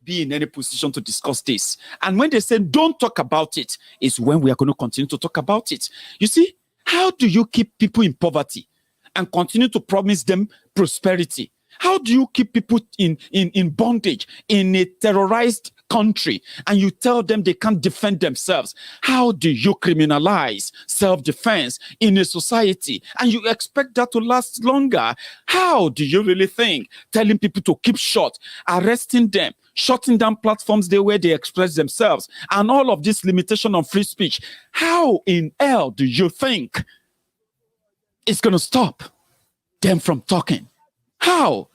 be in any position to discuss this. And when they say don't talk about it, is when we are going to continue to talk about it. You see, how do you keep people in poverty and continue to promise them prosperity? How do you keep people in bondage in a terrorized country and you tell them they can't defend themselves? How do you criminalize self-defense in a society and you expect that to last longer? How do you really think telling people to keep short, arresting them, shutting down platforms where they express themselves, and all of this limitation on free speech, how in hell do you think it's going to stop them from talking? How?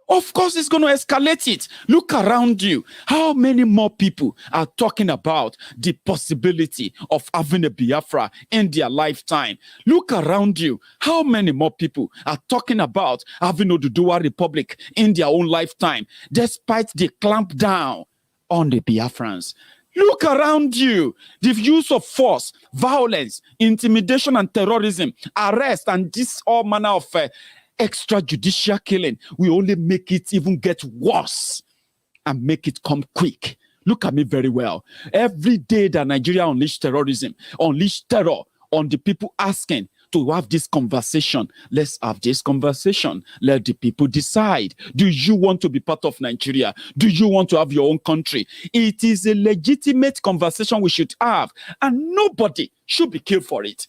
Of course, it's going to escalate it. Look around you. How many more people are talking about the possibility of having a Biafra in their lifetime? Look around you. How many more people are talking about having Oduduwa Republic in their own lifetime, despite the clamp down on the Biafrans? Look around you. The use of force, violence, intimidation, and terrorism, arrest, and this all manner of extrajudicial killing will only make it even get worse and make it come quick. Look at me very well. Every day that Nigeria unleashed terrorism, unleashed terror on the people asking to have this conversation. Let's have this conversation. Let the people decide. Do you want to be part of Nigeria? Do you want to have your own country? It is a legitimate conversation we should have, and nobody should be killed for it.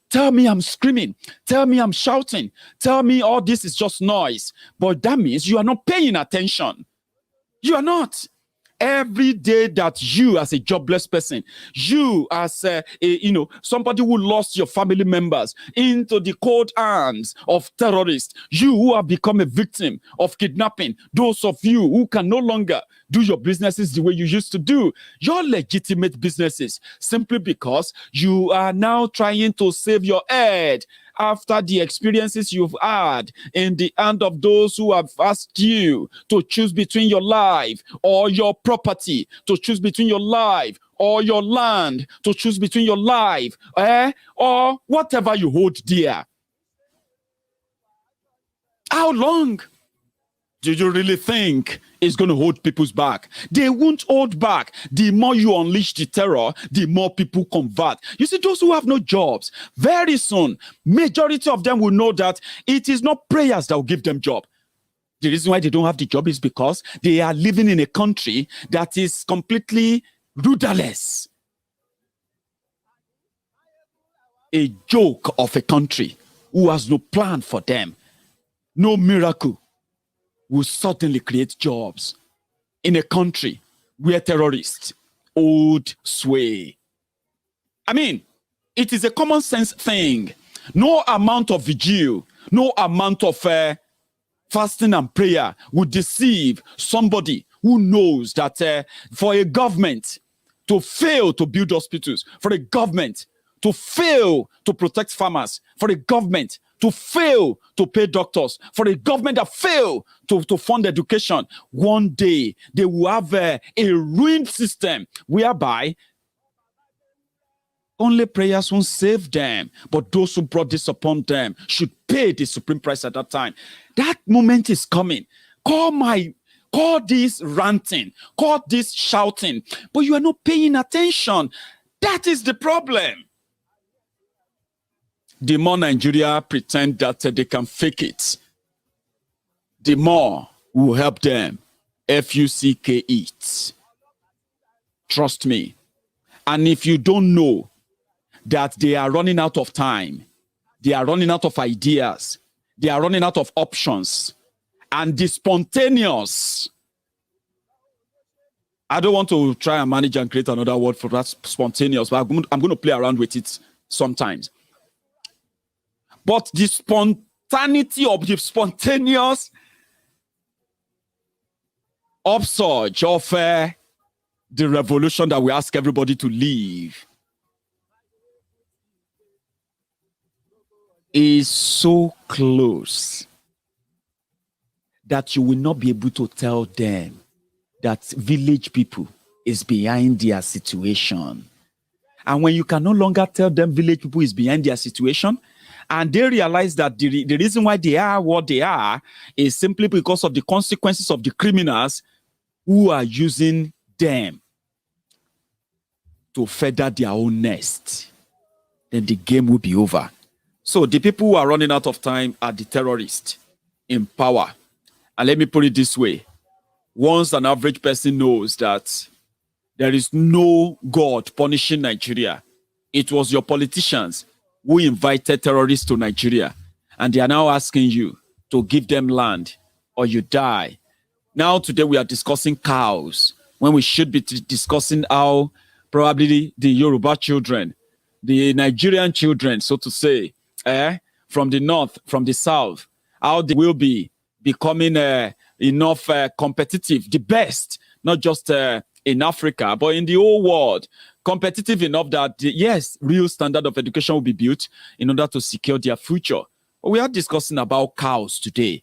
Tell me I'm screaming. Tell me I'm shouting. Tell me all this is just noise. But that means you are not paying attention. You are not. Every day that you as a jobless person, you as somebody who lost your family members into the cold hands of terrorists, you who have become a victim of kidnapping, those of you who can no longer do your businesses the way you used to do, your legitimate businesses, simply because you are now trying to save your head after the experiences you've had in the hand of those who have asked you to choose between your life or your property, to choose between your life or your land, to choose between your life or whatever you hold dear. How long do you really think it's going to hold people's back? They won't hold back. The more you unleash the terror, the more people convert. You see, those who have no jobs, very soon, majority of them will know that it is not prayers that will give them job. The reason why they don't have the job is because they are living in a country that is completely rudderless. A joke of a country who has no plan for them. No miracle will suddenly create jobs in a country where terrorists hold sway. I mean, it is a common sense thing. No amount of vigil, no amount of fasting and prayer would deceive somebody who knows that for a government to fail to build hospitals, for a government to fail to protect farmers, for a government to fail to pay doctors, for a government that fail to fund education, one day they will have a ruined system whereby only prayers won't save them, but those who brought this upon them should pay the supreme price at that time. That moment is coming. Call this ranting, call this shouting, but you are not paying attention. That is the problem. The more Nigeria pretend that they can fake it, the more will help them fuck it. Trust me. And if you don't know that they are running out of time, they are running out of ideas, they are running out of options, and the spontaneous, I don't want to try and manage and create another word for that spontaneous, but I'm going to play around with it sometimes. But the spontaneity of the spontaneous upsurge of the revolution that we ask everybody to leave is so close that you will not be able to tell them that village people is behind their situation. And when you can no longer tell them village people is behind their situation, and they realize that the reason why they are what they are is simply because of the consequences of the criminals who are using them to feather their own nest, then the game will be over. So the people who are running out of time are the terrorists in power. And let me put it this way. Once an average person knows that there is no God punishing Nigeria, it was your politicians who invited terrorists to Nigeria, and they are now asking you to give them land or you die. Now today we are discussing cows when we should be discussing how probably the Yoruba children, the Nigerian children, so to say, from the north, from the south, how they will be becoming enough competitive, the best, not just in Africa, but in the whole world, competitive enough that, yes, real standard of education will be built in order to secure their future. But we are discussing about cows today.